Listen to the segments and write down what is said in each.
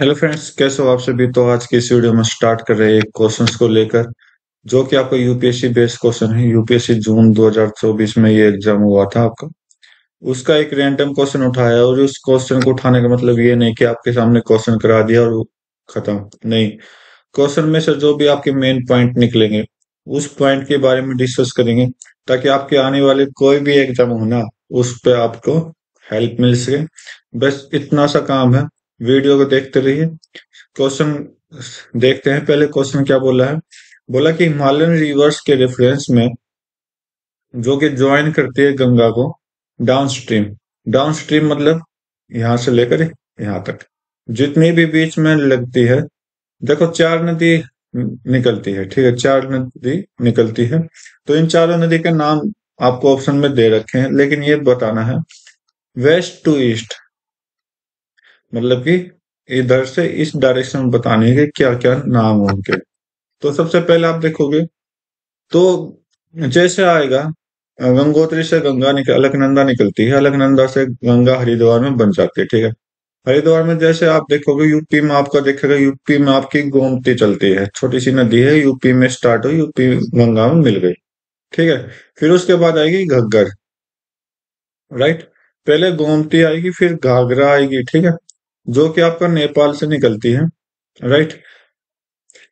Hello friends, कैसे हो आप सभी। तो आज की इस वीडियो में स्टार्ट कर रहे हैं एक क्वेश्चंस को लेकर, जो कि आपका यूपीएससी बेस्ड क्वेश्चन है। यूपीएससी जून 2024 में ये एग्जाम हुआ था आपका। उसका एक रैंडम क्वेश्चन उठाया, और उस क्वेश्चन को उठाने का मतलब ये नहीं कि आपके सामने क्वेश्चन करा दिया और खत्म। नहीं, क्वेश्चन में से जो भी आपके मेन पॉइंट निकलेंगे उस पॉइंट के बारे में डिस्कस करेंगे, ताकि आपके आने वाले कोई भी एग्जाम हो ना, उस पे आपको हेल्प मिल सके। बस इतना सा काम है। वीडियो को देखते रहिए। क्वेश्चन देखते हैं। पहले क्वेश्चन क्या बोला है। बोला कि हिमालयन रिवर्स के रेफरेंस में, जो कि ज्वाइन करती है गंगा को डाउनस्ट्रीम। डाउनस्ट्रीम मतलब यहां से लेकर यहां तक जितनी भी बीच में लगती है। देखो, चार नदी निकलती है, ठीक है, चार नदी निकलती है। तो इन चारों नदी के नाम आपको ऑप्शन में दे रखे हैं, लेकिन ये बताना है वेस्ट टू ईस्ट, मतलब कि इधर से इस डायरेक्शन में बताने के क्या क्या नाम होंगे। तो सबसे पहले आप देखोगे तो जैसे आएगा, गंगोत्री से गंगा निकल अलकनंदा निकलती है, अलकनंदा से गंगा हरिद्वार में बन जाती है, ठीक है। हरिद्वार में जैसे आप देखोगे, यूपी में आपका देखेगा, यूपी में आपकी गोमती चलती है, छोटी सी नदी है, यूपी में स्टार्ट हुई, यूपी गंगा में मिल गई, ठीक है। फिर उसके बाद आएगी घग्गर, राइट। पहले गोमती आएगी, फिर घाघरा आएगी, ठीक है, जो कि आपका नेपाल से निकलती है, राइट।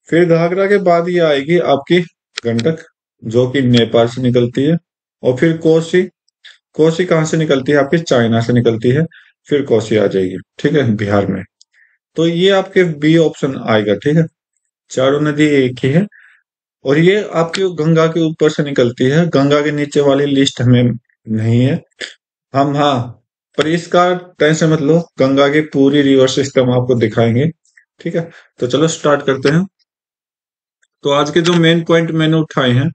फिर घाघरा के बाद ये आएगी आपकी गंडक, जो कि नेपाल से निकलती है। और फिर कोसी। कोसी कहाँ से निकलती है? आपकी चाइना से निकलती है। फिर कोसी आ जाएगी, ठीक है, बिहार में। तो ये आपके बी ऑप्शन आएगा, ठीक है। चारों नदी एक ही है, और ये आपकी गंगा के ऊपर से निकलती है। गंगा के नीचे वाली लिस्ट हमें नहीं है। हम, हाँ, पर इसका टेंशन मत लो, गंगा की पूरी रिवर सिस्टम आपको दिखाएंगे, ठीक है। तो चलो स्टार्ट करते हैं। तो आज के जो मेन पॉइंट मैंने उठाए हैं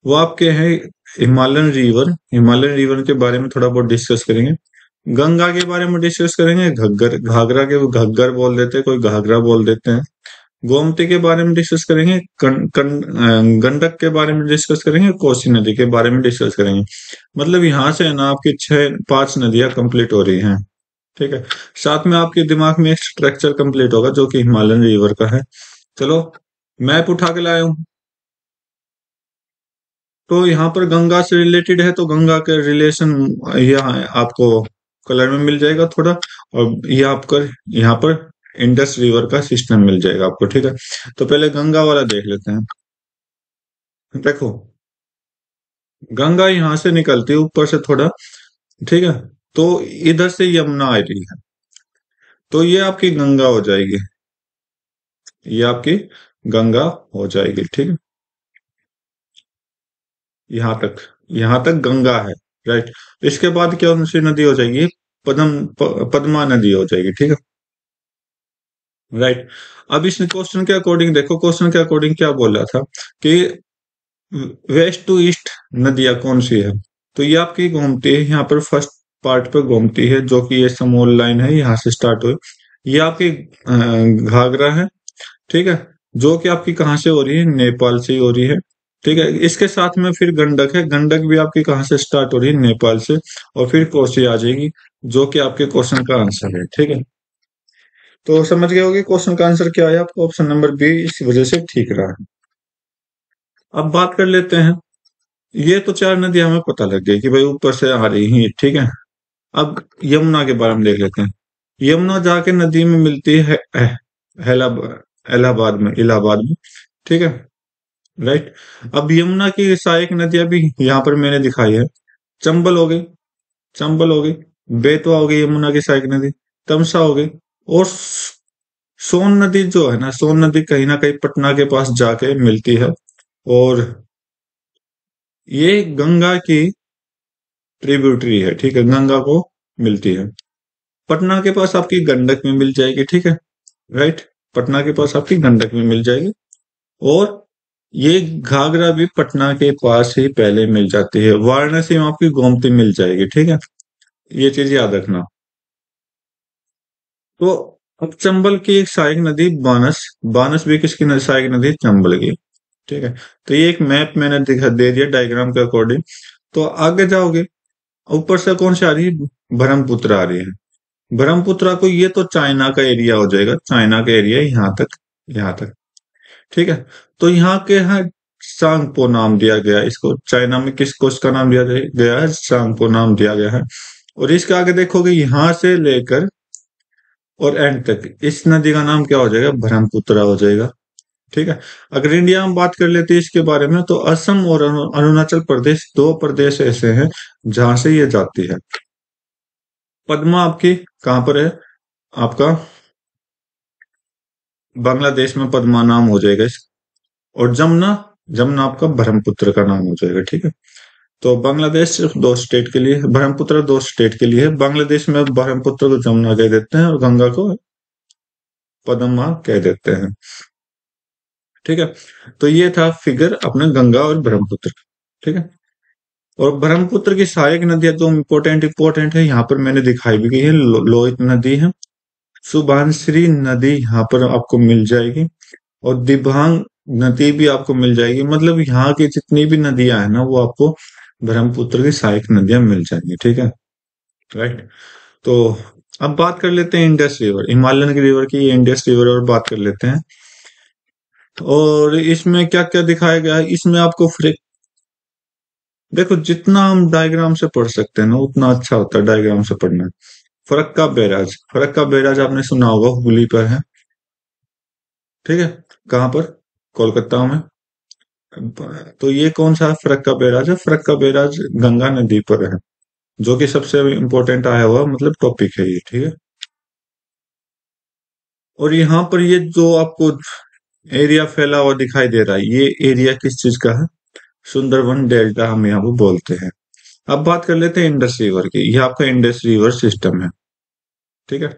वो आपके हैं हिमालयन रिवर। हिमालयन रिवर के बारे में थोड़ा बहुत डिस्कस करेंगे। गंगा के बारे में डिस्कस करेंगे। घग्गर, घाघरा के वो घग्गर बोल देते हैं, कोई घाघरा बोल देते हैं। गोमती के बारे में डिस्कस करेंगे। गंडक के बारे में डिस्कस करेंगे। कोसी नदी के बारे में डिस्कस करेंगे। मतलब यहाँ से है ना, आपकी छह पांच नदियां कंप्लीट हो रही हैं, ठीक है। साथ में आपके दिमाग में एक स्ट्रक्चर कंप्लीट होगा, जो कि हिमालयन रिवर का है। चलो, मैप उठा के लाया हूं। तो यहाँ पर गंगा से रिलेटेड है, तो गंगा के रिलेशन यहाँ आपको कलर में मिल जाएगा थोड़ा। और ये आपका यहाँ पर इंडस रिवर का सिस्टम मिल जाएगा आपको, ठीक है। तो पहले गंगा वाला देख लेते हैं। देखो, गंगा यहाँ से निकलती है ऊपर से थोड़ा, ठीक है। तो इधर से यमुना आ रही है, तो ये आपकी गंगा हो जाएगी। ये आपकी गंगा हो जाएगी, ठीक है। यहाँ तक, यहाँ तक गंगा है, राइट। इसके बाद क्या सी नदी हो जाएगी? पद्मा नदी हो जाएगी, ठीक है, राइट। अब इस क्वेश्चन के अकॉर्डिंग देखो, क्वेश्चन के अकॉर्डिंग क्या बोल रहा था कि वेस्ट टू ईस्ट नदियां कौन सी है। तो ये आपकी घूमती है यहाँ पर, फर्स्ट पार्ट पे घूमती है, जो कि ये समोल लाइन है, यहाँ से स्टार्ट हुई। ये आपकी घाघरा है, ठीक है, जो कि आपकी कहाँ से हो रही है? नेपाल से ही हो रही है, ठीक है। इसके साथ में फिर गंडक है। गंडक भी आपकी कहाँ से स्टार्ट हो रही है? नेपाल से। और फिर कोसी आ जाएगी, जो कि आपके क्वेश्चन का आंसर है, ठीक है। तो समझ गए होगे क्वेश्चन का आंसर क्या है। आपको ऑप्शन नंबर बी इस वजह से ठीक रहा है। अब बात कर लेते हैं। ये तो चार नदी हमें पता लग गई कि भाई ऊपर से आ रही है, ठीक है। अब यमुना के बारे में देख लेते हैं। यमुना जाके नदी में मिलती है इलाहाबाद में, ठीक है, राइट। अब यमुना की सहायक नदियां भी यहाँ पर मैंने दिखाई है। चंबल हो गई, चंबल हो गई, बेतवा हो गई यमुना की सहायक नदी, तमसा हो गई। और सोन नदी जो है ना, सोन नदी कहीं ना कहीं पटना के पास जाके मिलती है। और ये गंगा की ट्रिब्यूटरी है, ठीक है, गंगा को मिलती है। पटना के पास आपकी गंडक में मिल जाएगी, ठीक है, राइट। पटना के पास आपकी गंडक में मिल जाएगी। और ये घाघरा भी पटना के पास ही पहले मिल जाती है। वाराणसी में आपकी गोमती मिल जाएगी, ठीक है। ये चीज याद रखना। तो अब चंबल की एक सहायक नदी बानस। बानस भी किसकी सहायक नदी? चंबल की, ठीक है। तो ये एक मैप मैंने दिखा दे दिया डायग्राम के अकॉर्डिंग। तो आगे जाओगे, ऊपर से कौन सी आ रही है? ब्रह्मपुत्र आ रही है। ब्रह्मपुत्रा को, ये तो चाइना का एरिया हो जाएगा, चाइना का एरिया यहाँ तक, यहाँ तक। ठीक है। तो यहाँ के यहाँ सांगपो नाम दिया गया है इसको, चाइना में किस कोस का नाम दिया गया है, सांगपो नाम दिया गया है। और इसके आगे देखोगे यहाँ से लेकर और एंड तक इस नदी का नाम क्या हो जाएगा, ब्रह्मपुत्रा हो जाएगा। ठीक है। अगर इंडिया में बात कर लेते हैं इसके बारे में, तो असम और अरुणाचल प्रदेश, दो प्रदेश ऐसे हैं जहां से ये जाती है। पद्मा आपकी कहाँ पर है, आपका बांग्लादेश में पद्मा नाम हो जाएगा इस। और जमुना, जमुना आपका ब्रह्मपुत्र का नाम हो जाएगा। ठीक है। तो बांग्लादेश सिर्फ दो स्टेट के लिए है, ब्रह्मपुत्र दो स्टेट के लिए है। बांग्लादेश में ब्रह्मपुत्र को जमुना कह देते हैं और गंगा को पद्मा कह देते हैं। ठीक है। तो ये था फिगर अपने गंगा और ब्रह्मपुत्र। ठीक है। और ब्रह्मपुत्र की सहायक नदियां जो इम्पोर्टेंट इम्पोर्टेंट है यहाँ पर मैंने दिखाई भी गई है। लोहित नदी है, सुबनसिरी नदी यहाँ पर आपको मिल जाएगी, और दिबांग नदी भी आपको मिल जाएगी। मतलब यहाँ की जितनी भी नदियां है ना, वो आपको ब्रह्मपुत्र की सहायक नदियां मिल जाएंगी। ठीक है। राइट। तो अब बात कर लेते हैं इंडस रिवर, हिमालयन की रिवर की, इंडस रिवर और बात कर लेते हैं। और इसमें क्या क्या दिखाया गया है, इसमें आपको देखो, जितना हम डायग्राम से पढ़ सकते हैं ना उतना अच्छा होता है डायग्राम से पढ़ना। फरक्का बैराज, फरक्का बैराज आपने सुना होगा, हुगली पर है। ठीक है। कहाँ पर, कोलकाता में। तो ये कौन सा फरक्का बैराज है, फरक्का बैराज गंगा नदी पर है, जो कि सबसे इम्पोर्टेंट आया हुआ मतलब टॉपिक है ये। ठीक है। और यहाँ पर ये जो आपको एरिया फैला हुआ दिखाई दे रहा है, ये एरिया किस चीज का है, सुंदरबन डेल्टा हम यहाँ पे बोलते हैं। अब बात कर लेते हैं इंडस रिवर की, यह आपका इंडस रिवर सिस्टम है। ठीक है।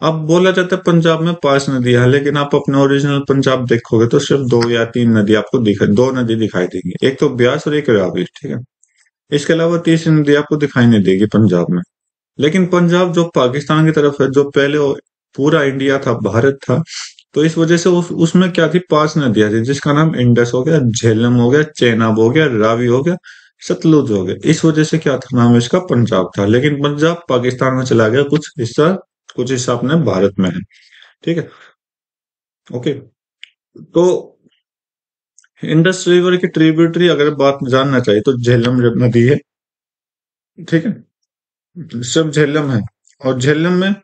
अब बोला जाता है पंजाब में 5 नदियां हैं, लेकिन आप अपने ओरिजिनल पंजाब देखोगे तो सिर्फ 2 या 3 नदी आपको दो नदी दिखाई देंगी, एक तो ब्यास और एक रावी। ठीक है। इसके अलावा तीसरी नदी आपको दिखाई नहीं देगी पंजाब में। लेकिन पंजाब जो पाकिस्तान की तरफ है, जो पहले पूरा इंडिया था, भारत था, तो इस वजह से उसमें क्या थी, 5 नदियां थी, जिसका नाम इंडस हो गया, झेलम हो गया, चेनाब हो गया, रावी हो गया, सतलुज हो गया। इस वजह से क्या था, नाम इसका पंजाब था। लेकिन पंजाब पाकिस्तान में चला गया, कुछ हिस्सा अपने भारत में है। ठीक है। ओके। तो इंडस रिवर की ट्रिब्यूटरी अगर बात जानना चाहिए तो झेलम नदी है। ठीक है। सब झेलम है। और झेलम में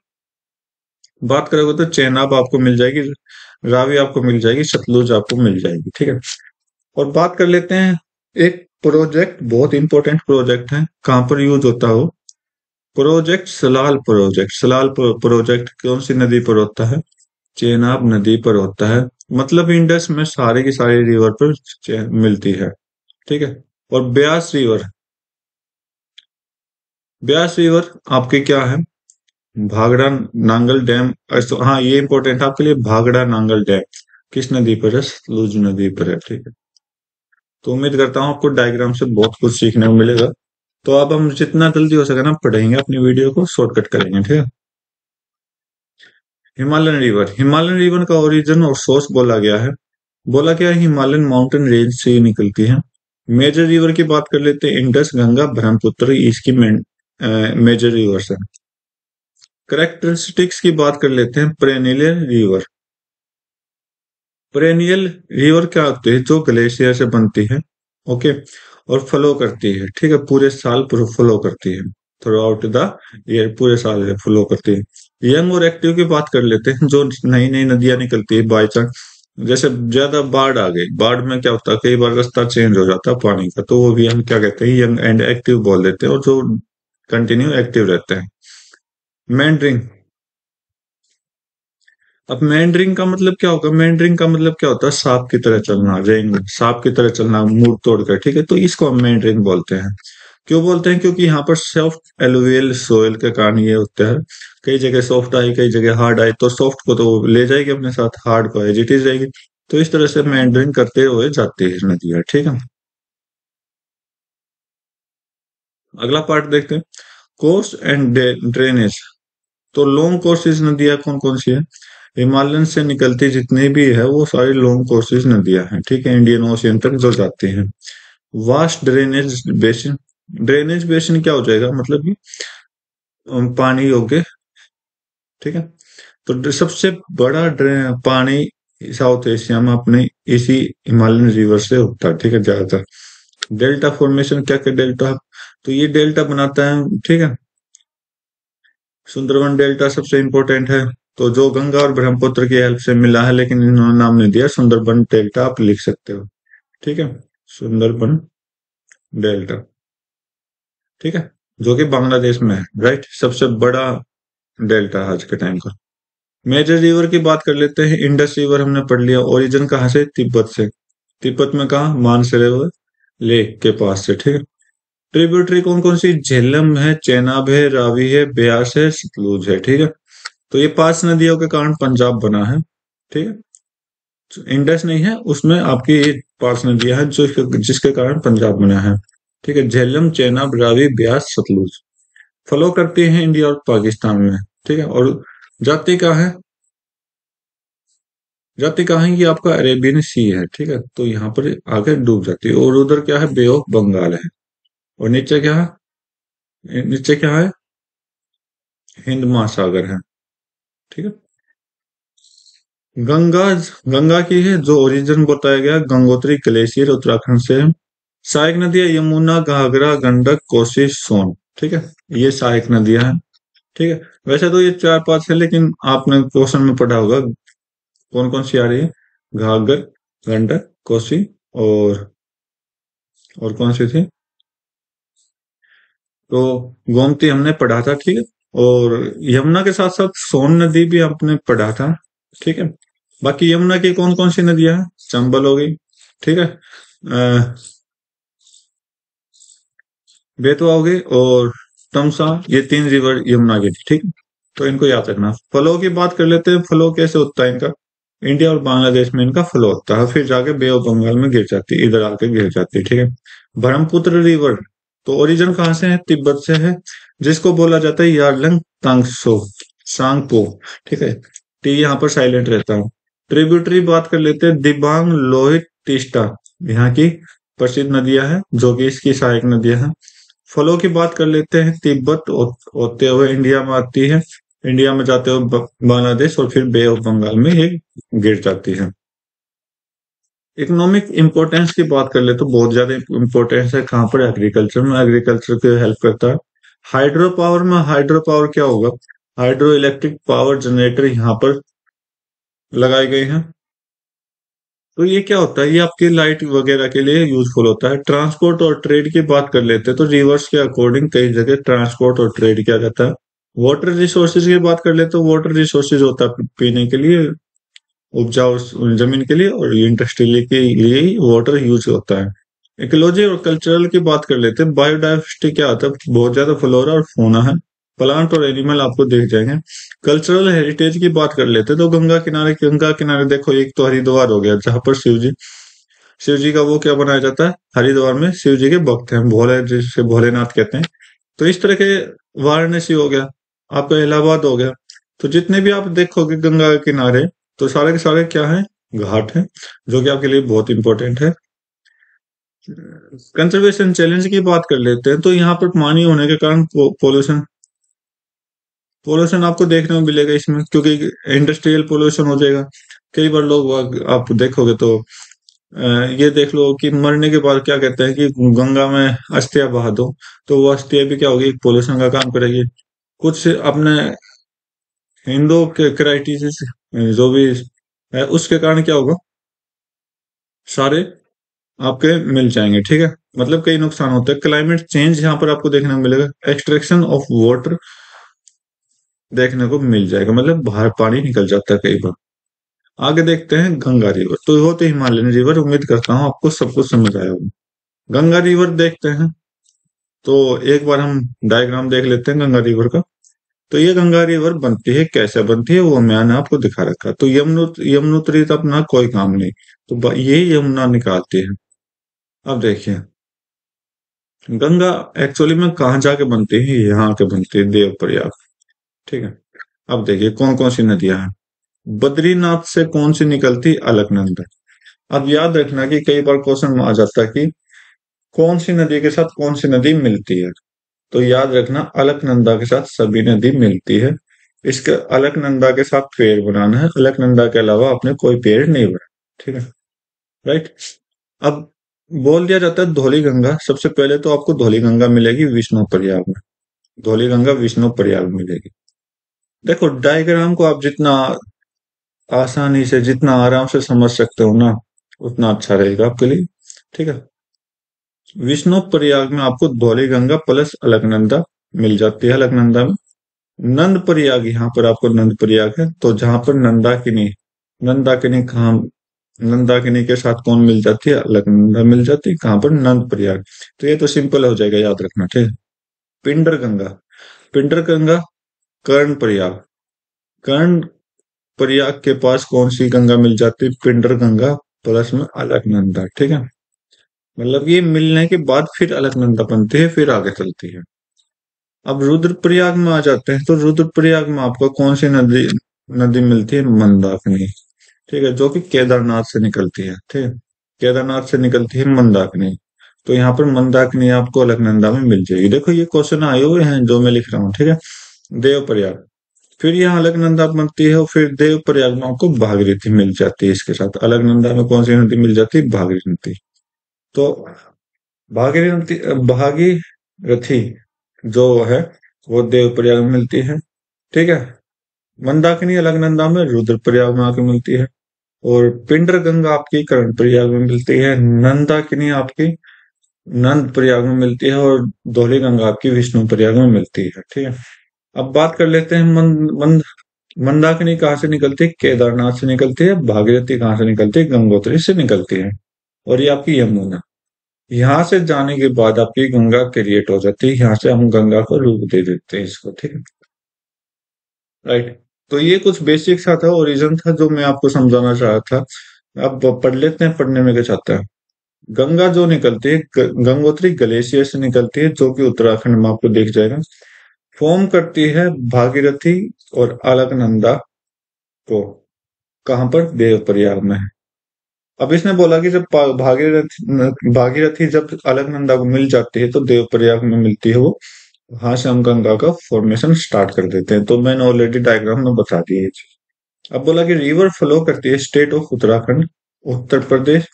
बात करोगे तो चेनाब आपको मिल जाएगी, रावी आपको मिल जाएगी, सतलुज आपको मिल जाएगी। ठीक है। और बात कर लेते हैं एक प्रोजेक्ट, बहुत इंपॉर्टेंट प्रोजेक्ट है, कहां पर यूज होता हो, project Salal project. Salal project कौन सी नदी पर होता है, चेनाब नदी पर होता है। मतलब इंडस में सारे की सारी रिवर पर मिलती है। ठीक है। और ब्यास रिवर, ब्यास रिवर आपके क्या है, भागड़ा नांगल डैम। हाँ, ये इंपॉर्टेंट है आपके लिए, भागड़ा नांगल डैम किस नदी पर है, सतलुज नदी पर है। ठीक है। तो उम्मीद करता हूँ आपको डायग्राम से बहुत कुछ सीखने को मिलेगा। तो अब हम जितना जल्दी हो सके ना पढ़ेंगे, अपनी वीडियो को शॉर्टकट करेंगे। ठीक है। हिमालयन रिवर, हिमालयन रिवर का ओरिजिन और सोर्स बोला गया है, बोला गया है हिमालयन माउंटेन रेंज से ही निकलती है। मेजर रिवर की बात कर लेते हैं, इंडस, गंगा, ब्रह्मपुत्र इसकी मेजर रिवर्स है। करेक्टरिस्टिक्स की बात कर लेते हैं, पेरेनियल रिवर, पेरेनियल रिवर क्या होती है, जो ग्लेशियर से बनती है। ओके। और फ्लो करती है। ठीक है। पूरे साल फ्लो करती है, थ्रू आउट द ईयर, पूरे साल फ्लो करती है। यंग और एक्टिव की बात कर लेते हैं, जो नई नई नदियां निकलती है बाई चांस, जैसे ज्यादा बाढ़ आ गई, बाढ़ में क्या होता है, कई बार रास्ता चेंज हो जाता है पानी का, तो वो भी हम क्या कहते हैं, यंग एंड एक्टिव बोल देते हैं, और जो कंटिन्यू एक्टिव रहते हैं। मैंड्रिंग, अब मैंड्रिंग का मतलब क्या होगा, मैंड्रिंग का मतलब क्या होता है, सांप की तरह चलना, रेंग सांप की तरह चलना मुंह तोड़कर। ठीक है। तो इसको हम मैंड्रिंग बोलते हैं। क्यों बोलते हैं, क्योंकि यहाँ पर सॉफ्ट एलुवियल सोयल के कारण ये होता है, कई जगह सॉफ्ट आई, कई जगह हार्ड आई, तो सॉफ्ट को तो वो ले जाएगी अपने साथ, हार्ड को एज इट इज रहेगी। तो इस तरह से मैंड्रिंग करते हुए जाती है नदियां। ठीक है। अगला पार्ट देखते हैं, कोस्ट एंड ड्रेनेज। तो लॉन्ग कोर्सेज नदियां कौन कौन सी है, हिमालयन से निकलती जितनी भी है वो सारी लॉन्ग कोर्सेज नदियां हैं। ठीक है। इंडियन ओशियन तक जो जाती हैं। Vast drainage basin, drainage basin क्या हो जाएगा, मतलब कि पानी योग्य ठीक है। तो सबसे बड़ा पानी साउथ एशिया में अपने इसी हिमालयन रिवर से होता है, ठीक है, ज्यादातर। डेल्टा फॉर्मेशन क्या क्या डेल्टा, तो ये डेल्टा बनाता है, ठीक है। सुंदरबन डेल्टा सबसे इंपॉर्टेंट है, तो जो गंगा और ब्रह्मपुत्र की हेल्प से मिला है, लेकिन इन्होंने नाम नहीं दिया। सुंदरबन डेल्टा आप लिख सकते हो, ठीक है। सुंदरबन डेल्टा, ठीक है, जो कि बांग्लादेश में है, राइट, सबसे बड़ा डेल्टा आज के टाइम का। मेजर रिवर की बात कर लेते हैं। इंडस रिवर हमने पढ़ लिया, ओरिजिन कहाँ से, तिब्बत से। तिब्बत में कहा, मानसरोवर लेक के पास से, ठीक है। ट्रिब्यूटरी कौन कौन सी, झेलम है, चेनाब है, रावी है, ब्यास है, सतलुज है, ठीक है। तो ये 5 नदियों के कारण पंजाब बना है, ठीक है। तो इंडस नहीं है उसमें, आपकी ये 5 नदियां हैं जो जिसके कारण पंजाब बना है, ठीक है। झेलम, चेनाब, रावी, ब्यास, सतलुज फ्लो करती हैं इंडिया और पाकिस्तान में, ठीक है। और जाती कहाँ है, जाती कहाँ है, ये आपका अरेबियन सी है, ठीक है। तो यहाँ पर आगे डूब जाती है, और उधर क्या है, बे ऑफ बंगाल है। और नीचे क्या है, नीचे क्या है, हिंद महासागर है, ठीक है। गंगा, गंगा की है जो ओरिजिन बताया गया, गंगोत्री ग्लेशियर उत्तराखंड से है। सहायक नदियां यमुना, घाघरा, गंडक, कोसी, सोन, ठीक है। ये सहायक नदियां हैं, ठीक है। वैसे तो ये 4 5 है, लेकिन आपने क्वेश्चन में पढ़ा होगा कौन कौन सी आ रही है, घाघर, गंडक, कोसी, और कौन सी थी, तो गोमती हमने पढ़ा था, ठीक है। और यमुना के साथ साथ सोन नदी भी आपने पढ़ा था, ठीक है। बाकी यमुना की कौन कौन सी नदियां हैं, चंबल हो गई, ठीक है, बेतवा हो गई, और तमसा, ये 3 रिवर यमुना की थी, ठीक है। तो इनको याद रखना। फलो की बात कर लेते हैं, फलो कैसे होता है इनका, इंडिया और बांग्लादेश में इनका फ्लो होता है, फिर जाके बे ऑफ बंगाल में गिर जाती है, इधर आके गिर जाती है, ठीक है। ब्रह्मपुत्र रिवर, तो ओरिजिन कहाँ से है, तिब्बत से है, जिसको बोला जाता है यारलंग तांगसो सांगपो, ठीक है। टी यहाँ पर साइलेंट रहता है। ट्रिब्यूटरी बात कर लेते हैं, दिबांग, लोहित, तीस्ता यहाँ की प्रसिद्ध नदियां हैं, जो कि इसकी सहायक नदियां हैं। फलों की बात कर लेते हैं, तिब्बत होते हुए इंडिया में आती है, इंडिया में जाते हुए बांग्लादेश, और फिर बे ऑफ बंगाल में ये गिर जाती है। इकोनॉमिक इंपॉर्टेंस की बात कर ले तो बहुत ज्यादा इंपॉर्टेंस है, कहाँ पर, एग्रीकल्चर में, एग्रीकल्चर की हेल्प करता है। हाइड्रो पावर में, हाइड्रो पावर क्या होगा, हाइड्रो इलेक्ट्रिक पावर जनरेटर यहाँ पर लगाए गए हैं। तो ये क्या होता है, ये आपकी लाइट वगैरह के लिए यूजफुल होता है। ट्रांसपोर्ट और ट्रेड की बात कर लेते हैं, तो रिवर्स के अकॉर्डिंग कई जगह ट्रांसपोर्ट और ट्रेड किया जाता है। वाटर रिसोर्सेज की बात कर ले तो वाटर रिसोर्सेज होता है पीने के लिए, उपजाऊ जमीन के लिए, और इंडस्ट्री के लिए ही वाटर यूज होता है। इकोलॉजी और कल्चरल की बात कर लेते हैं, बायोडाइवर्सिटी क्या होता है, बहुत ज्यादा फ्लोरा और फोना है, प्लांट और एनिमल आपको दिख जाएंगे। कल्चरल हेरिटेज की बात कर लेते हैं, तो गंगा किनारे देखो, एक तो हरिद्वार हो गया, जहां पर शिव जी का वो क्या बनाया जाता है, हरिद्वार में शिव जी के भक्त हैं, भोले, जिसे भोलेनाथ कहते हैं। तो इस तरह के, वाराणसी हो गया, आपका इलाहाबाद हो गया। तो जितने भी आप देखोगे गंगा के किनारे, तो सारे के सारे क्या है, घाट है, जो कि आपके लिए बहुत इंपॉर्टेंट है। कंजर्वेशन चैलेंज की बात कर लेते हैं, तो यहाँ पर पानी होने के कारण पोल्यूशन, पोल्यूशन आपको देखने को मिलेगा इसमें, क्योंकि इंडस्ट्रियल पोल्यूशन हो जाएगा। कई बार लोग, आप देखोगे तो ये देख लो कि मरने के बाद क्या कहते हैं कि गंगा में अस्थियां बहा दो, तो वो अस्थियां भी क्या होगी, पोल्यूशन का काम करेगी। कुछ अपने हिंदू के क्राइटिस जो भी है, उसके कारण क्या होगा, सारे आपके मिल जाएंगे, ठीक है। मतलब कई नुकसान होते हैं। क्लाइमेट चेंज यहाँ पर आपको देखने को मिलेगा, एक्सट्रैक्शन ऑफ वाटर देखने को मिल जाएगा, मतलब बाहर पानी निकल जाता है कई बार। आगे देखते हैं गंगा रिवर, तो वो तो हिमालयन रिवर, उम्मीद करता हूँ आपको सब कुछ समझ आया होगा। गंगा रिवर देखते हैं, तो एक बार हम डायग्राम देख लेते हैं गंगा रिवर का। तो ये गंगा रिवर बनती है, कैसे बनती है वो मैंने आपको दिखा रखा। तो यमुनोत्री तो अपना कोई काम नहीं, तो ये यमुना निकालती है। अब देखिए, गंगा एक्चुअली में कहाँ जाके बनती है, यहाँ के बनती है, देवप्रयाग, ठीक है। अब देखिए कौन कौन सी नदियां हैं, बद्रीनाथ से कौन सी निकलती, अलकनंदा। अब याद रखना कि कई बार क्वेश्चन में आ जाता है कि कौन सी नदी के साथ कौन सी नदी मिलती है, तो याद रखना अलकनंदा के साथ सभी नदी मिलती है। इसके अलकनंदा के साथ पेड़ बनाना है, अलकनंदा के अलावा आपने कोई पेड़ नहीं बनाना। ठीक है, राइट। अब बोल दिया जाता है धौली गंगा, सबसे पहले तो आपको धौली गंगा मिलेगी विष्णु प्रयाग में। धौली गंगा विष्णु प्रयाग में मिलेगी। देखो डायग्राम को आप जितना आसानी से, जितना आराम से समझ सकते हो ना, उतना अच्छा रहेगा आपके लिए। ठीक है, विष्णु प्रयाग में आपको धौली गंगा प्लस अलकनंदा मिल जाती है। अलकनंदा में नंद प्रयाग, यहाँ पर आपको नंद प्रयाग है, तो जहां पर नंदाकिनी, नंदाकिनी कहाँ, नंदाकिनी के साथ कौन मिल जाती है, अलकनंदा मिल जाती है। कहाँ पर, नंद प्रयाग। तो ये तो सिंपल हो जाएगा, याद रखना। ठीक है, पिंडर गंगा, पिंडर गंगा कर्ण प्रयाग, कर्ण प्रयाग के पास कौन सी गंगा मिल जाती है, पिंडर गंगा प्लस में अलकनंदा। ठीक है, मतलब ये मिलने के बाद फिर अलकनंदा बनती है, फिर आगे चलती है। अब रुद्रप्रयाग में आ जाते हैं, तो रुद्रप्रयाग में आपको कौन सी नदी, नदी मिलती है, मंदाकिनी। ठीक है, जो कि केदारनाथ से निकलती है। ठीक है, केदारनाथ से निकलती है मंदाकिनी। तो यहाँ पर मंदाकिनी आपको अलकनंदा में मिल जाएगी। देखो ये क्वेश्चन आए हुए हैं जो मैं लिख रहा हूँ। ठीक है, देवप्रयाग, फिर यहाँ अलकनंदा बनती है, और फिर देवप्रयाग में आपको भागीरथी मिल जाती है। इसके साथ अलकनंदा में कौन सी नदी मिल जाती है, भागीरथी। तो भागीरथी, भागीरथी जो है वो देवप्रयाग में मिलती है। ठीक है, मंदाकिनी अलकनंदा में, रुद्रप्रयाग में आके मिलती है। और पिंडर गंगा आपकी कर्णप्रयाग में मिलती है। नंदाकिनी आपकी नंद प्रयाग में मिलती है। और धौली गंगा आपकी विष्णु प्रयाग में मिलती है। ठीक है, अब बात कर लेते हैं मंदाकिनी कहाँ से निकलती है, केदारनाथ से निकलती है। भागीरथी कहाँ से निकलती है, गंगोत्री से निकलती है। और ये आपकी यमुना, यहाँ से जाने के बाद आपकी गंगा क्रिएट हो जाती है। यहाँ से हम गंगा को रूप दे देते हैं इसको। ठीक है, राइट। तो ये कुछ बेसिक सा था, ओरिजिन था जो मैं आपको समझाना चाह रहा था। अब पढ़ लेते हैं, पढ़ने में क्या चाहता है। गंगा जो निकलती है, गंगोत्री ग्लेशियर से निकलती है, जो कि उत्तराखंड में आपको दिख जाएगा। फॉर्म करती है भागीरथी और अलकनंदा को, कहां पर, देवप्रयाग में। अब इसने बोला कि जब भागीरथी भागीरथी जब अलकनंदा को मिल जाती है तो देवप्रयाग में मिलती है वो, वहां से हम गंगा का फॉर्मेशन स्टार्ट कर देते हैं। तो मैंने ऑलरेडी डायग्राम में बता दिया ये चीज। अब बोला कि रिवर फ्लो करती है state of Uttarakhand, Uttar Pradesh,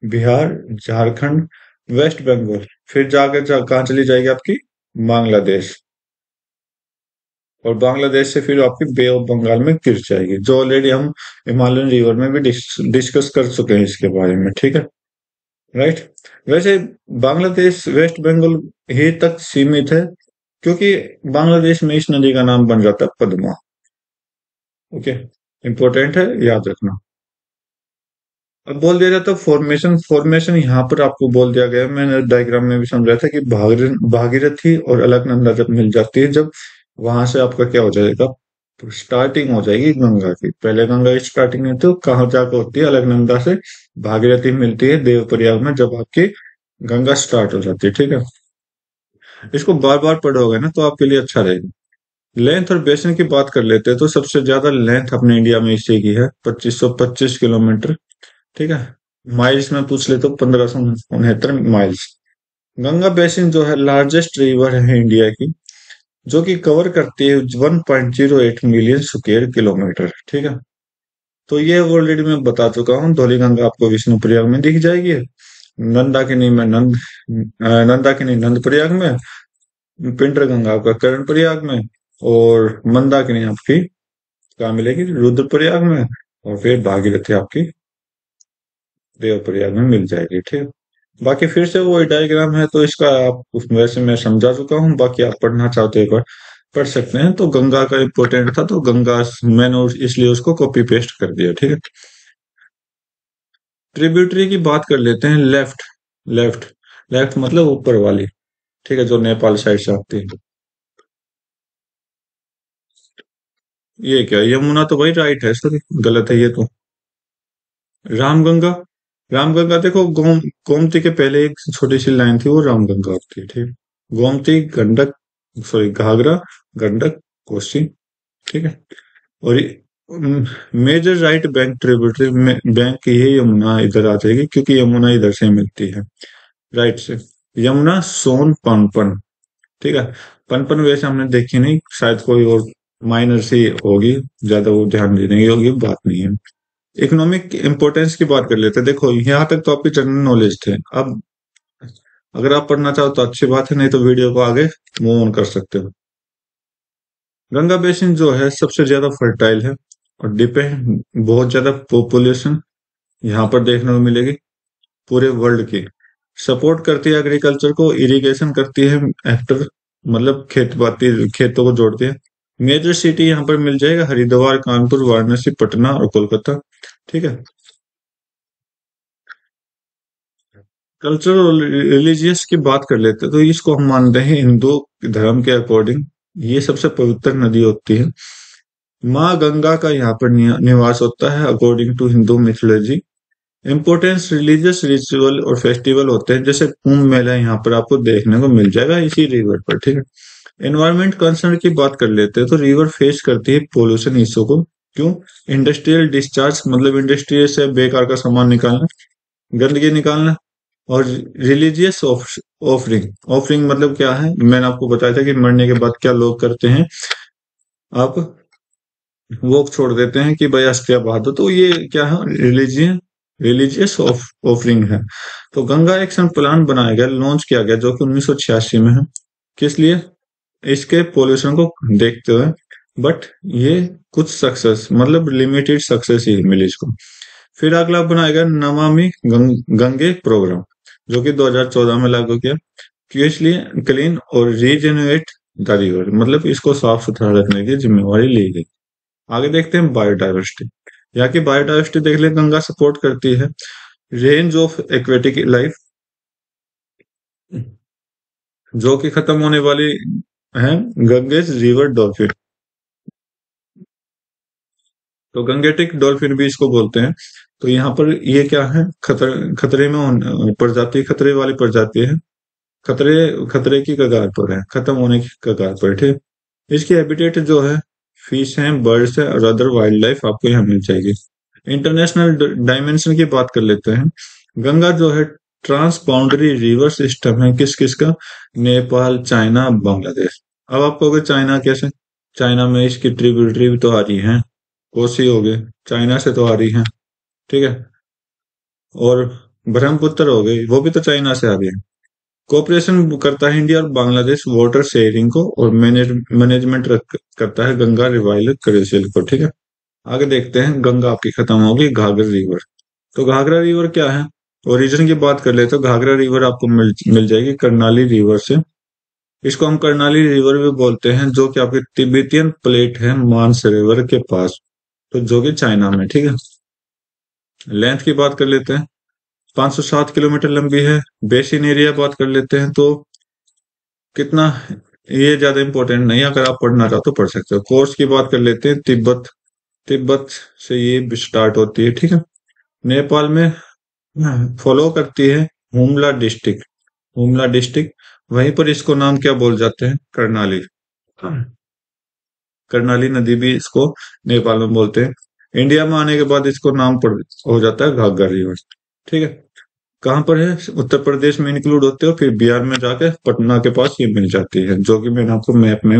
Bihar, Jharkhand, west Bengal, फिर कहाँ चली जाएगी आपकी, बांग्लादेश। और बांग्लादेश से फिर आपकी बे ऑफ बंगाल में गिर जाएगी, जो ऑलरेडी हम हिमालयन रिवर में भी डिस्कस कर चुके हैं इसके बारे में। ठीक है, राइट। वैसे बांग्लादेश वेस्ट बंगाल ही तक सीमित है, क्योंकि बांग्लादेश में इस नदी का नाम बन जाता है पद्मा। ओके, इंपॉर्टेंट है, याद रखना। अब बोल दिया जाता है फॉर्मेशन, फॉर्मेशन यहाँ पर आपको बोल दिया गया है, मैंने डायग्राम में भी समझाया था कि भागीरथी और अलकनंदा जब मिल जाती है, जब वहां से आपका क्या हो जाएगा, स्टार्टिंग हो जाएगी गंगा की। पहले गंगा की स्टार्टिंग नहीं, तो कहाँ जाकर होती है, अलकनंदा से भागीरथी मिलती है देवप्रयाग में, जब आपकी गंगा स्टार्ट हो जाती है। ठीक है, इसको बार बार पढ़ोगे ना तो आपके लिए अच्छा रहेगा। लेंथ और बेसिन की बात कर लेते हैं, तो सबसे ज्यादा लेंथ अपने इंडिया में इसी की है, 2525 किलोमीटर। ठीक है, माइल्स में पूछ ले तो 1569 माइल्स। गंगा बेसिन जो है लार्जेस्ट रिवर है इंडिया की, जो कि कवर करती है 1.08 मिलियन स्क्वायर किलोमीटर। ठीक है, तो ये ऑलरेडी मैं बता चुका हूँ। धौली गंगा आपको विष्णु प्रयाग में दिख जाएगी, नंदाकिनी में नंदाकिनी नंद प्रयाग में, पिंडर गंगा आपका कर्ण प्रयाग में, और मंदाकिनी आपकी कहाँ मिलेगी, रुद्रप्रयाग में, और फिर भागीरथी आपकी देवप्रयाग में मिल जाएगी। ठीक, बाकी फिर से वो डायग्राम है, तो इसका आप वैसे मैं समझा चुका हूँ। बाकी आप पढ़ना चाहते हो एक बार पढ़ सकते हैं। तो गंगा का इम्पोर्टेंट था, तो गंगा मैंने इसलिए उसको कॉपी पेस्ट कर दिया। ठीक है, ट्रिब्यूटरी की बात कर लेते हैं। लेफ्ट, लेफ्ट, लेफ्ट मतलब ऊपर वाली। ठीक है, जो नेपाल साइड से आती है। ये क्या, यमुना तो भाई राइट है, सॉरी गलत है ये तो। रामगंगा, रामगंगा देखो गोमती के पहले एक छोटी सी लाइन थी, वो रामगंगा होती है। ठीक, गोमती, गंडक, सॉरी घाघरा, गंडक, कोसी। ठीक है, और major right bank tributary bank की है यमुना, इधर आ जाएगी क्योंकि यमुना इधर से मिलती है, राइट से। यमुना, सोन, पनपन। ठीक है, पनपन वैसे हमने देखी नहीं, शायद कोई और माइनर सी होगी, ज्यादा वो ध्यान देने की होगी बात नहीं है। इकोनॉमिक इंपोर्टेंस की बात कर लेते हैं। देखो यहाँ तक तो आपकी जनरल नॉलेज थे। अब अगर आप पढ़ना चाहो तो अच्छी बात है, नहीं तो वीडियो को आगे मूव ऑन कर सकते हो। गंगा बेसिन जो है सबसे ज्यादा फर्टाइल है और डीप है। बहुत ज्यादा पॉपुलेशन यहाँ पर देखने को मिलेगी पूरे वर्ल्ड की। सपोर्ट करती है एग्रीकल्चर को, इरिगेशन करती है एक्टर, मतलब खेत बाती खेतों को जोड़ती है। मेजर सिटी यहाँ पर मिल जाएगा हरिद्वार, कानपुर, वाराणसी, पटना और कोलकाता। ठीक है। कल्चरल और रिलीजियस की बात कर लेते हैं तो इसको हम मानते हैं हिंदू धर्म के अकॉर्डिंग ये सबसे पवित्र नदी होती है। माँ गंगा का यहाँ पर निवास होता है according to Hindu mythology. Importance religious ritual और फेस्टिवल होते हैं, जैसे कुंभ मेला यहाँ पर आपको देखने को मिल जाएगा इसी रिवर पर। ठीक है। एनवायरमेंट कंसर्न की बात कर लेते हैं तो रिवर फेस करती है पोल्यूशन इशू को। क्यों? इंडस्ट्रियल डिस्चार्ज, मतलब इंडस्ट्री से बेकार का सामान निकालना, गंदगी निकालना। और रिलीजियस ऑफरिंग, ऑफरिंग मतलब क्या है, मैंने आपको बताया था कि मरने के बाद क्या लोग करते हैं, आप वो छोड़ देते हैं कि भाई अस्थिया बहा दो, तो ये क्या है, रिलीजियन रिलीजियस ऑफरिंग है। तो गंगा एक्शन प्लान बनाया गया, लॉन्च किया गया, जो कि 1986 में है। किस लिए? इसके पॉल्यूशन को देखते हुए। बट ये कुछ सक्सेस, मतलब लिमिटेड सक्सेस ही मिली इसको। फिर अगला बनाया गया नमामि गंगे प्रोग्राम, जो कि 2014 में लागू किया। क्यों? इसलिए क्लीन और रीजेनुएट द रिवर, मतलब इसको साफ सुथरा रखने की जिम्मेवारी ली गई। आगे देखते हैं बायोडाइवर्सिटी। यहाँ की बायोडाइवर्सिटी देख ले, गंगा सपोर्ट करती है रेंज ऑफ एक्वेटिक लाइफ जो कि खत्म होने वाली है, गंगेज रिवर डॉल्फिन। तो गंगेटिक डॉल्फिन भी इसको बोलते हैं। तो यहाँ पर ये क्या है, खतरे में प्रजाति, खतरे वाली प्रजाति है, खतरे खतरे की कगार पर है, खत्म होने की कगार पर। ठीक। इसकी हैबिटेट जो है फिश है, बर्ड्स है और अदर वाइल्ड लाइफ आपको यहाँ मिल जाएगी। इंटरनेशनल डायमेंशन की बात कर लेते हैं। गंगा जो है ट्रांस बाउंड्री रिवर सिस्टम है, किस किस का? नेपाल, चाइना, बांग्लादेश। अब आप कहोगे चाइना कैसे? चाइना में इसकी ट्रिब्यूटरी भी तो आ रही है, कोसी हो गए, चाइना से तो आ रही है। ठीक है। और ब्रह्मपुत्र हो गई, वो भी तो चाइना से आ रही है। कोऑपरेशन करता है इंडिया और बांग्लादेश वाटर शेयरिंग को, और मैनेजमेंट करता है गंगा रिवाइल क्रेसिल को। ठीक है। आगे देखते हैं, गंगा आपकी खत्म होगी, घाघरा रिवर। तो घाघरा रिवर क्या है? ओरिजिन की बात कर ले तो घाघरा रिवर आपको मिल जाएगी कर्नाली रिवर से। इसको हम कर्नाली रिवर भी बोलते हैं, जो कि आपके तिब्बतियन प्लेट है मानसरोवर के पास, तो जो कि चाइना में। ठीक है। लेंथ की बात कर लेते हैं, 507 किलोमीटर लंबी है। बेसिन एरिया बात कर लेते हैं तो कितना, ये ज्यादा इंपॉर्टेंट नहीं है, अगर आप पढ़ना चाहो तो पढ़ सकते हो। कोर्स की बात कर लेते हैं, तिब्बत, तिब्बत से ये स्टार्ट होती है। ठीक है। नेपाल में फॉलो करती है हुमला डिस्ट्रिक्ट, हुमला डिस्ट्रिक्ट। वहीं पर इसको नाम क्या बोल जाते हैं, कर्णाली। कर्णाली नदी भी इसको नेपाल में बोलते हैं। इंडिया में आने के बाद इसको नाम पड़ हो जाता है घाघर रिवर। ठीक है। कहाँ पर है? उत्तर प्रदेश में इंक्लूड होते हो, फिर बिहार में जाके पटना के पास ये मिल जाती है, जो कि मैंने आपको मैप में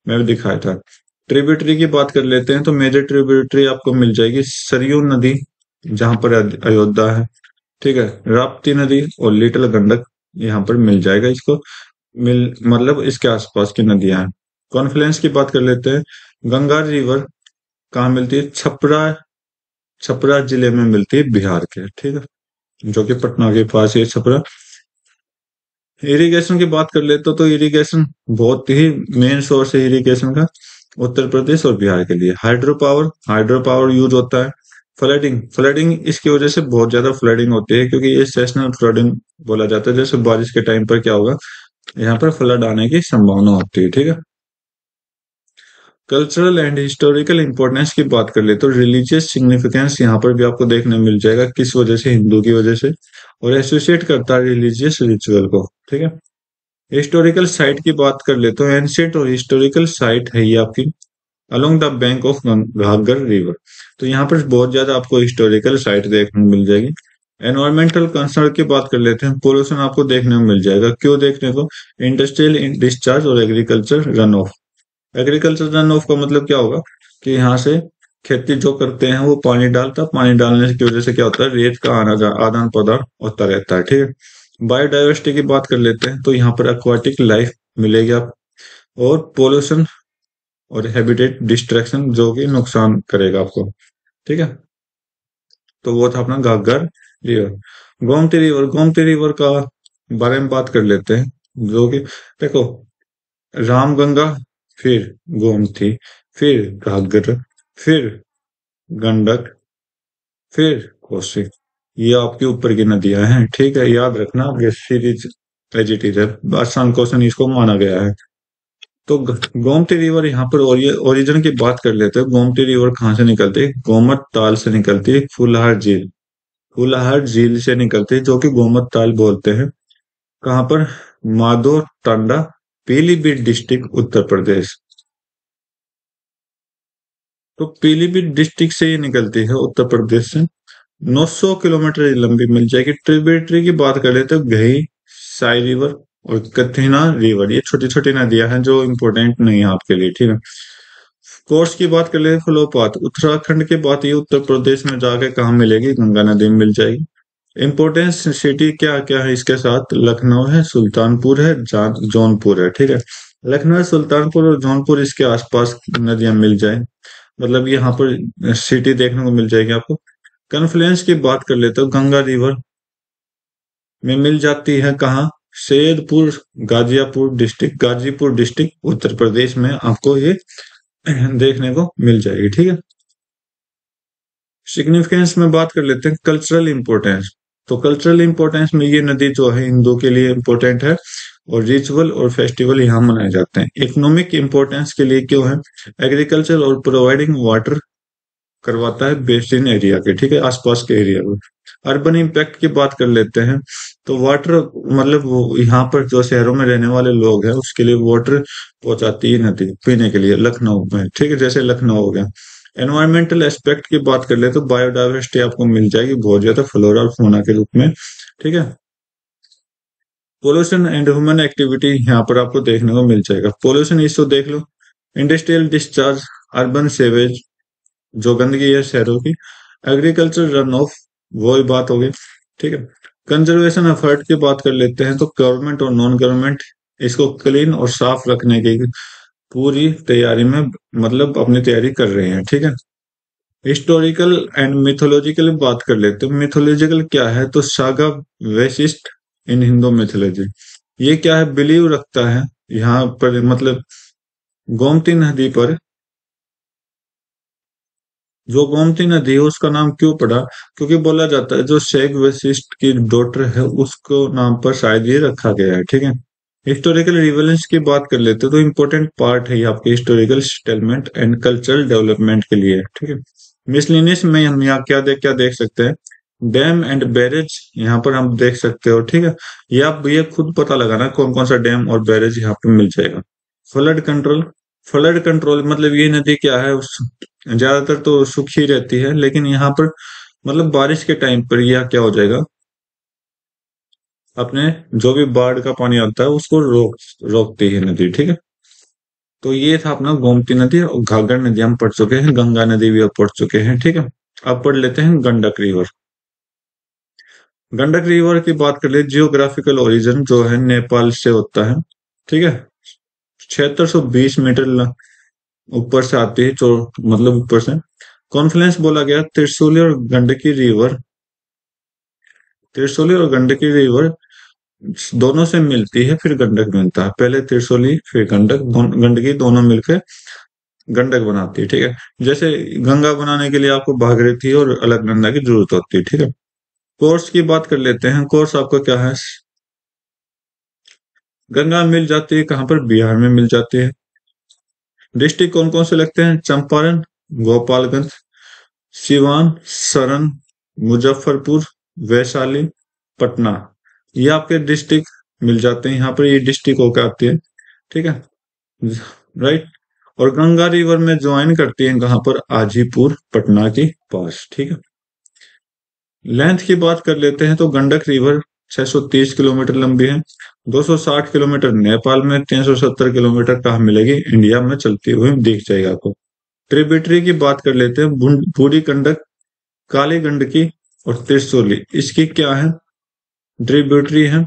भी दिखाया था। ट्रिब्यूटरी की बात कर लेते हैं तो मेजर ट्रिब्यूटरी आपको मिल जाएगी सरयू नदी, जहां पर अयोध्या है। ठीक है। राप्ती नदी और लिटिल गंडक यहाँ पर मिल जाएगा इसको, मतलब इसके आसपास की नदियां हैं। कॉन्फ्लुएंस की बात कर लेते हैं। गंगा रिवर कहाँ मिलती है? छपरा, छपरा जिले में मिलती है, बिहार के। ठीक है। जो कि पटना के पास है छपरा। इरिगेशन की बात कर लेते तो इरिगेशन बहुत ही मेन सोर्स है इरिगेशन का, उत्तर प्रदेश और बिहार के लिए। Hydro power, hydro power use होता है। फ्लडिंग, फ्लडिंग इसकी वजह से बहुत ज्यादा फ्लडिंग होती है, क्योंकि ये सेशनल फ्लडिंग बोला जाता है। जैसे बारिश के टाइम पर क्या होगा, यहाँ पर फ्लड आने की संभावना होती है। ठीक है। कल्चरल एंड हिस्टोरिकल इंपॉर्टेंस की बात कर ले तो रिलीजियस सिग्निफिकेंस यहाँ पर भी आपको देखने मिल जाएगा, किस वजह से? हिंदू की वजह से, और एसोसिएट करता है रिलीजियस रिचुअल को। ठीक है। हिस्टोरिकल साइट की बात कर ले तो एंशियंट और हिस्टोरिकल साइट है ये आपकी along the bank of घाघर river. तो यहाँ पर बहुत ज्यादा आपको हिस्टोरिकल साइट देखने को मिल जाएगी। एनवायरमेंटल कंसर्न की बात कर लेते हैं, पोल्यूशन आपको देखने को मिल जाएगा। क्यों देखने को? इंडस्ट्रियल डिस्चार्ज और agriculture run of. Agriculture run of का मतलब क्या होगा कि यहाँ से खेती जो करते हैं वो पानी डालने की वजह से क्या होता है, रेत का आदान प्रदान होता रहता है, ठीक है। बायोडाइवर्सिटी की बात कर लेते हैं तो यहाँ पर एक्वाटिक लाइफ मिलेगी आप, और पोल्यूशन और हैबिटेट डिस्ट्रैक्शन जो कि नुकसान करेगा आपको, ठीक है। तो वो था अपना घाघर रिवर। गोमती रिवर का बारे में बात कर लेते हैं, जो कि देखो, रामगंगा, फिर गोमती, फिर घाघर, फिर गंडक, फिर कोसी। ये आपके ऊपर की नदियां हैं, ठीक है, याद रखना, ये सीरीज एजिटिव है, आसान क्वेश्चन इसको माना गया है। तो गोमती रिवर यहाँ पर ओरिजिन की बात कर लेते हैं। गोमती रिवर कहाँ से निकलती है? गोमत ताल से निकलती है, फूलाहार झील से निकलती है, जो कि गोमत ताल बोलते हैं। कहाँ पर? माधो टांडा, पीलीभीत डिस्ट्रिक्ट, उत्तर प्रदेश। तो पीलीभीत डिस्ट्रिक्ट से ये निकलती है, उत्तर प्रदेश से। 900 किलोमीटर लंबी मिल जाएगी। ट्रिब्यूटरी की बात कर लेते हैं, घई, साई रिवर और कथिना रिवर, ये छोटी छोटी नदियां हैं जो इंपॉर्टेंट नहीं है आपके लिए, ठीक है। कोर्स की बात कर ले, फ्लो पाथ, उत्तराखंड के बाद ये उत्तर प्रदेश में जाके कहाँ मिलेगी? गंगा नदी में मिल जाएगी। इंपोर्टेंस सिटी क्या क्या है इसके साथ? लखनऊ है, सुल्तानपुर है, जौनपुर है, ठीक है। लखनऊ, सुल्तानपुर और जौनपुर, इसके आसपास नदियां मिल जाए, मतलब यहाँ पर सिटी देखने को मिल जाएगी आपको। कन्फ्लुएंस की बात कर लेते हो, गंगा रिवर में मिल जाती है कहाँ? सैयदपुर, गाजीपुर डिस्ट्रिक्ट, उत्तर प्रदेश में आपको ये देखने को मिल जाएगी, ठीक है। सिग्निफिकेंस में बात कर लेते हैं, कल्चरल इंपॉर्टेंस। तो कल्चरल इंपॉर्टेंस में ये नदी जो है हिंदू के लिए इंपॉर्टेंट है, और रिचुअल और फेस्टिवल यहाँ मनाए जाते हैं। इकोनॉमिक इंपॉर्टेंस के लिए क्यों है? एग्रीकल्चर और प्रोवाइडिंग वाटर करवाता है बेसिन एरिया के, ठीक है, आसपास के एरिया में। अर्बन इम्पैक्ट की बात कर लेते हैं, तो वाटर, मतलब वो यहाँ पर जो शहरों में रहने वाले लोग हैं उसके लिए वाटर पहुंचाती है नदी पीने के लिए, लखनऊ में, ठीक है, जैसे लखनऊ हो गया। एनवायरमेंटल एस्पेक्ट की बात कर ले तो बायोडाइवर्सिटी आपको मिल जाएगी बहुत ज्यादा, फ्लोरा और फौना के रूप में, ठीक है। पोल्यूशन एंड ह्यूमन एक्टिविटी यहाँ पर आपको देखने को मिल जाएगा। पोल्यूशन इशू देख लो, इंडस्ट्रियल डिस्चार्ज, अर्बन सेवेज, जो गंदगी है शहरों की, एग्रीकल्चर रन ऑफ, वो ही बात होगी, ठीक है। कंजर्वेशन एफर्ट की बात कर लेते हैं, तो गवर्नमेंट और नॉन गवर्नमेंट इसको क्लीन और साफ रखने की पूरी तैयारी में, मतलब अपनी तैयारी कर रहे हैं, ठीक है। हिस्टोरिकल एंड मिथोलॉजिकल बात कर लेते हैं। मिथोलॉजिकल क्या है? तो सागा वेसिस्ट इन हिंदू मिथोलॉजी, ये क्या है? बिलीव रखता है यहाँ पर, मतलब गोमती नदी पर, जो गोमती नदी है उसका नाम क्यों पड़ा? क्योंकि बोला जाता है जो शैग वशिष्ठ की डॉटर है उसको नाम पर शायद ये रखा गया है, ठीक है। हिस्टोरिकल रिवेलेंस की बात कर लेते हैं, तो इम्पोर्टेंट पार्ट है ये आपके historical settlement and cultural development के लिए, ठीक है। मिसलिनियस में हम यहाँ क्या देख सकते हैं? डैम एंड बैरेज यहाँ पर हम देख सकते हो, ठीक है। ये आप ये खुद पता लगाना कौन कौन सा डैम और बैरेज यहाँ पे मिल जाएगा। फ्लड कंट्रोल, फ्लड कंट्रोल मतलब ये नदी क्या है, उस ज्यादातर तो सूखी रहती है, लेकिन यहाँ पर मतलब बारिश के टाइम पर यह क्या हो जाएगा, अपने जो भी बाढ़ का पानी आता है उसको रोकती है नदी, ठीक है। तो ये था अपना गोमती नदी, और घाघर नदी हम पढ़ चुके हैं, गंगा नदी भी अब पढ़ चुके हैं, ठीक है। अब पढ़ लेते हैं गंडक रिवर। गंडक रिवर की बात कर ले, जियोग्राफिकल ओरिजिन जो है नेपाल से होता है, ठीक है। 7620 मीटर ऊपर से आती है, मतलब ऊपर से। कॉन्फ्लुएंस बोला गया त्रिशूली और गंडकी रिवर दोनों से मिलती है, फिर गंडक बनता है। पहले त्रिशूली फिर गंडकी दोनों मिलकर गंडक बनाती है, ठीक है। जैसे गंगा बनाने के लिए आपको भागीरथी और अलकनंदा की जरूरत होती है, ठीक है। कोर्स की बात कर लेते हैं। कोर्स आपका क्या है? गंगा मिल जाती है कहाँ पर? बिहार में मिल जाती है। डिस्ट्रिक्ट कौन कौन से लगते हैं? चंपारण, गोपालगंज, सिवान, सरन, मुजफ्फरपुर, वैशाली, पटना, ये आपके डिस्ट्रिक्ट मिल जाते हैं। यहाँ पर ये डिस्ट्रिक्ट होकर आती है, ठीक है, राइट। और गंगा रिवर में ज्वाइन करती है कहाँ पर? आजीपुर, पटना के पास, ठीक है। लेंथ की बात कर लेते हैं, तो गंडक रिवर 630 किलोमीटर लंबी है। 260 किलोमीटर नेपाल में, 370 किलोमीटर कहाँ मिलेगी, इंडिया में चलती हुई दिख जाएगा आपको। ट्रिब्यूटरी की बात कर लेते हैं। बूढ़ी गंडक, काली गंडकी और त्रिशूली, इसकी क्या है, ट्रिब्यूटरी है।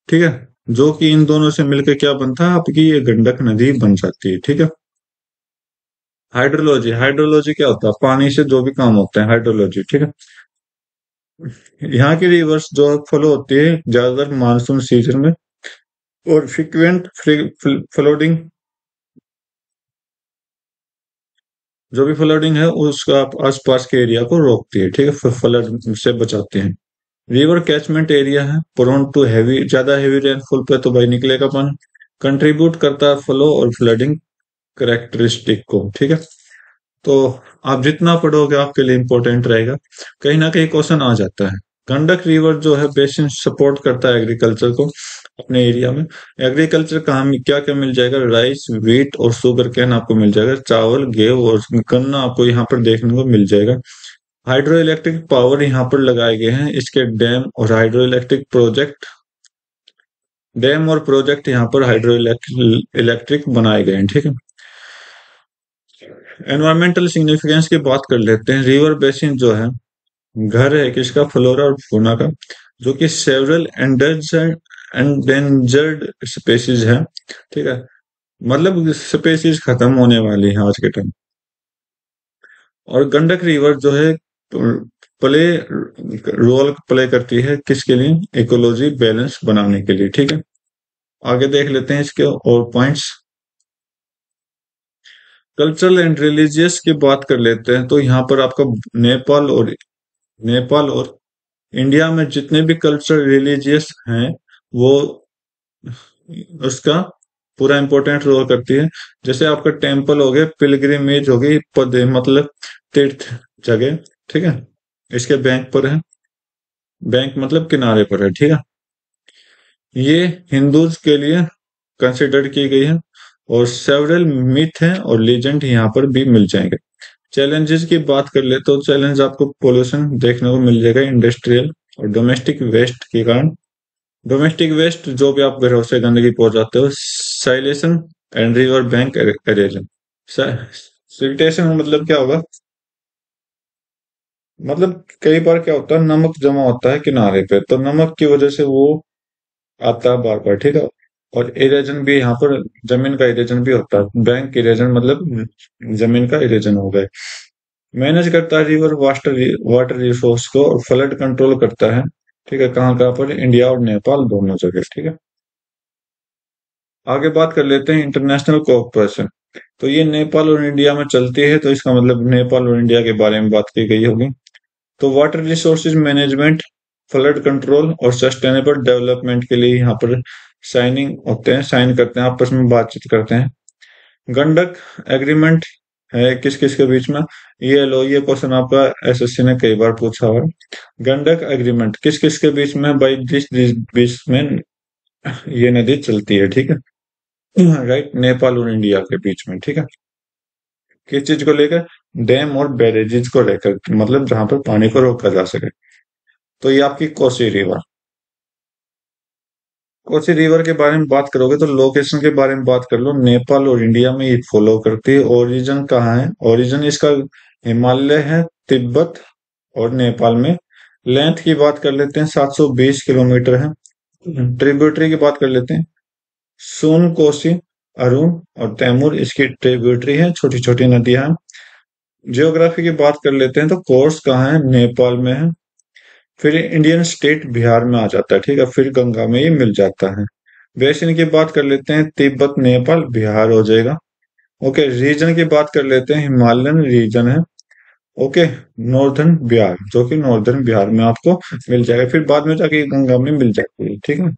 ठीक है, जो कि इन दोनों से मिलकर क्या बनता है, आपकी ये गंडक नदी बन जाती है। ठीक है। हाइड्रोलॉजी, हाइड्रोलॉजी क्या होता है, पानी से जो भी काम होते हैं, हाइड्रोलॉजी। ठीक है। यहाँ की रिवर्स जो फ्लो होती है ज्यादातर मानसून सीजन में, और फ्रिक्वेंट फ्लोडिंग, जो भी फ्लडिंग है उसका आसपास के एरिया को रोकती है। ठीक है, फ्लड से बचाते हैं। रिवर कैचमेंट एरिया है, प्रोन टू हैवी, ज्यादा हैवी रेनफॉल पे तो भाई निकलेगा पानी। कंट्रीब्यूट करता है फ्लो और फ्लडिंग करेक्टरिस्टिक को। ठीक है। तो आप जितना पढ़ोगे आपके लिए इंपॉर्टेंट रहेगा, कहीं ना कहीं क्वेश्चन आ जाता है। गंडक रिवर जो है बेसिन सपोर्ट करता है एग्रीकल्चर को अपने एरिया में। एग्रीकल्चर कहाँ क्या क्या मिल जाएगा, राइस, व्हीट और शुगर केन आपको मिल जाएगा, चावल, गेहूं और गन्ना आपको यहाँ पर देखने को मिल जाएगा। हाइड्रो इलेक्ट्रिक पावर यहाँ पर लगाए गए हैं, इसके डैम और हाइड्रो इलेक्ट्रिक प्रोजेक्ट, डैम और प्रोजेक्ट यहाँ पर हाइड्रो इलेक्ट्रिक बनाए गए हैं। ठीक है। एनवायरमेंटल सिग्निफिकेंस की बात कर लेते हैं। रिवर बेसिन जो है घर है किसका, फ्लोरा और फौना का, जो कि सेवरल एंडेंजर्ड स्पेसीज है। ठीक है, मतलब स्पेसीज खत्म होने वाली है आज के टाइम। और गंडक रिवर जो है प्ले रोल प्ले करती है किसके लिए, इकोलॉजी बैलेंस बनाने के लिए। ठीक है, आगे देख लेते हैं इसके और पॉइंट्स। कल्चरल एंड रिलीजियस की बात कर लेते हैं। तो यहाँ पर आपका नेपाल और इंडिया में जितने भी कल्चर रिलीजियस हैं वो उसका पूरा इंपॉर्टेंट रोल करती है। जैसे आपका टेम्पल हो गए, पिलग्रिमेज हो गई, पद मतलब तीर्थ जगह। ठीक है, इसके बैंक पर है, बैंक मतलब किनारे पर है। ठीक है, ये हिंदूज के लिए कंसिडर की गई है। और सेवरल मिथ हैं और लेजेंड यहाँ पर भी मिल जाएंगे। चैलेंजेस की बात कर ले तो चैलेंज आपको पोल्यूशन देखने को मिल जाएगा, इंडस्ट्रियल और डोमेस्टिक वेस्ट के कारण। डोमेस्टिक वेस्ट जो भी आप घरों से गंदगी पहुंचाते हो, siltation and river bank erosion. Siltation मतलब क्या होगा, मतलब कई बार क्या होता है, नमक जमा होता है किनारे पे, तो नमक की वजह से वो आता है बार बार। ठीक है। और इरेजन भी यहाँ पर, जमीन का इरेजन भी होता है, बैंक इरेजन मतलब जमीन का इरेजन हो गए। मैनेज करता है रिवर वाटर रिसोर्स को, और फ्लड कंट्रोल करता है। ठीक है, कहाँ कहाँ पर, इंडिया और नेपाल दोनों जगह। ठीक है। आगे बात कर लेते हैं इंटरनेशनल कोऑपरेशन। तो ये नेपाल और इंडिया में चलती है, तो इसका मतलब नेपाल और इंडिया के बारे में बात की गई होगी। तो water resources management, flood control और सस्टेनेबल डेवलपमेंट के लिए यहाँ पर साइनिंग होते हैं, साइन करते हैं, आपस में बातचीत करते हैं। गंडक एग्रीमेंट है किस किस के बीच में, ये लो, ये क्वेश्चन आपका एसएससी ने कई बार पूछा हुआ है। गंडक एग्रीमेंट किस किस के बीच में, बाई जिस बीच में ये नदी चलती है। ठीक है, राइट, नेपाल और इंडिया के बीच में। ठीक है, किस चीज को लेकर, डैम और बैरेजेस को लेकर, मतलब जहां पर पानी को रोका जा सके। तो ये आपकी कोसी रिवर। कोसी रिवर के बारे में बात करोगे तो लोकेशन के बारे में बात कर लो, नेपाल और इंडिया में ये फॉलो करती है। ओरिजिन कहाँ है, ओरिजिन इसका हिमालय है, तिब्बत और नेपाल में। लेंथ की बात कर लेते हैं, 720 किलोमीटर है। ट्रिब्यूटरी की बात कर लेते हैं, सोन, कोसी, अरुण और तैमूर इसकी ट्रिब्यूटरी है, छोटी छोटी नदियां हैं। जियोग्राफी की बात कर लेते हैं, तो कोर्स कहाँ है, नेपाल में है। फिर इंडियन स्टेट बिहार में आ जाता है। ठीक है, फिर गंगा में ही मिल जाता है। बेसिन की बात कर लेते हैं, तिब्बत, नेपाल, बिहार हो जाएगा। ओके, रीजन की बात कर लेते हैं, हिमालयन रीजन है। ओके, नॉर्दर्न बिहार, जो कि नॉर्दर्न बिहार में आपको मिल जाएगा, फिर बाद में जाके गंगा में मिल जाती है। ठीक है।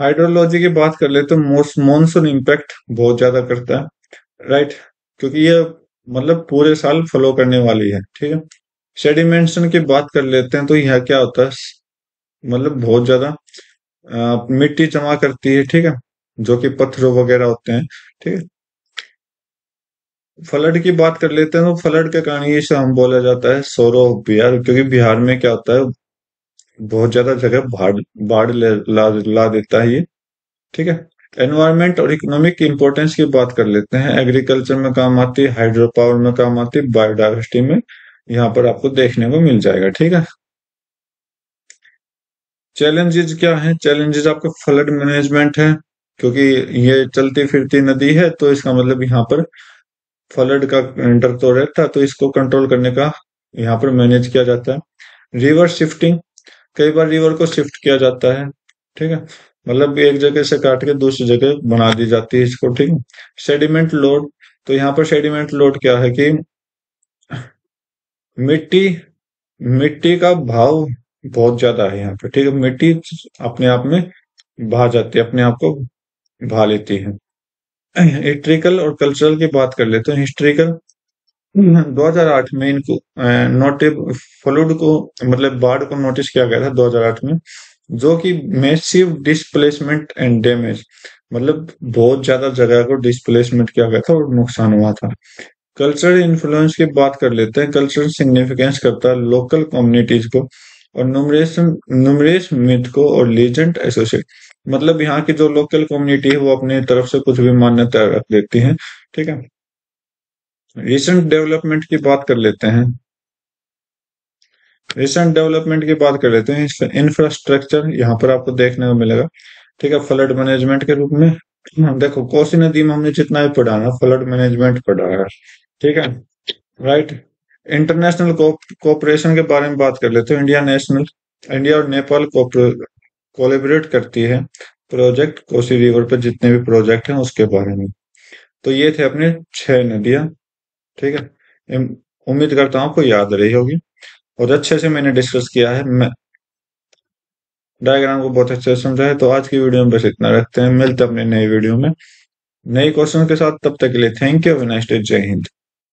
हाइड्रोलॉजी की बात कर लेते हैं, मॉनसून इम्पैक्ट बहुत ज्यादा करता है, राइट, क्योंकि ये मतलब पूरे साल फ्लो करने वाली है। ठीक है। सेडिमेंटेशन की बात कर लेते हैं, तो यह क्या होता है, मतलब बहुत ज्यादा मिट्टी जमा करती है। ठीक है, जो कि पत्थरों वगैरह होते हैं। ठीक है। फ्लड की बात कर लेते हैं, तो फ्लड के कारण ये हम बोला जाता है सौरो बिहार, क्योंकि बिहार में क्या होता है, बहुत ज्यादा जगह बाढ़ ला देता है ये। ठीक है। एनवायरमेंट और इकोनॉमिक की इंपॉर्टेंस की बात कर लेते हैं। एग्रीकल्चर में काम आती है, हाइड्रो पावर में काम आती है, बायोडाइवर्सिटी में यहाँ पर आपको देखने को मिल जाएगा। ठीक है। चैलेंजेस क्या है? चैलेंजेस आपका फ्लड मैनेजमेंट है, क्योंकि ये चलती फिरती नदी है, तो इसका मतलब यहाँ पर फ्लड का डर तो रहता है, तो इसको कंट्रोल करने का यहाँ पर मैनेज किया जाता है। रिवर शिफ्टिंग, कई बार रिवर को शिफ्ट किया जाता है। ठीक है। मतलब एक जगह से काट के दूसरी जगह बना दी जाती है इसको। ठीक है। सेडिमेंट लोड, तो यहाँ पर सेडिमेंट लोड क्या है कि मिट्टी मिट्टी का भाव बहुत ज्यादा है यहाँ पे। ठीक है। मिट्टी अपने आप में भा जाती है, अपने आप को भा लेती है। हिस्ट्रिकल और कल्चरल की बात कर लेते हैं। हिस्ट्रिकल, 2008 में इनको नोटिव फ्लड को, मतलब बाढ़ को नोटिस किया गया था 2008 में, जो कि मैसिव डिस्प्लेसमेंट एंड डैमेज, मतलब बहुत ज्यादा जगह को डिस्प्लेसमेंट किया गया था और नुकसान हुआ था। कल्चरल इन्फ्लुएंस की बात कर लेते हैं। कल्चरल सिग्निफिकेंस करता है लोकल कम्युनिटीज को और नुमरेस नुमरेस मिथ को और लीजेंड एसोसिएट, मतलब यहाँ की जो लोकल कम्युनिटी है वो अपनी तरफ से कुछ भी मान्यता रख देती है। ठीक है। रिसेंट डेवलपमेंट की बात कर लेते हैं। रिसेंट डेवलपमेंट की बात कर लेते हैं। इंफ्रास्ट्रक्चर यहाँ पर आपको देखने को मिलेगा। ठीक है। फ्लड मैनेजमेंट के रूप में देखो, कोसी नदी में हमने जितना भी पढ़ा है फ्लड मैनेजमेंट पढ़ा है। ठीक है। राइट। इंटरनेशनल कोऑपरेशन के बारे में बात कर लेते हैं। इंडिया और नेपाल कोलैबोरेट करती है प्रोजेक्ट कोसी रिवर पर, जितने भी प्रोजेक्ट हैं उसके बारे में। तो ये थे अपने 6 नदियां। ठीक है। उम्मीद करता हूँ आपको याद रही होगी और अच्छे से मैंने डिस्कस किया है। मैं डायग्राम को बहुत अच्छे से समझा है। तो आज की वीडियो में बस इतना रखते हैं, मिलते हैं अपने नई वीडियो में नए क्वेश्चन के साथ। तब तक के लिए थैंक यू, अविनाश, जय हिंद।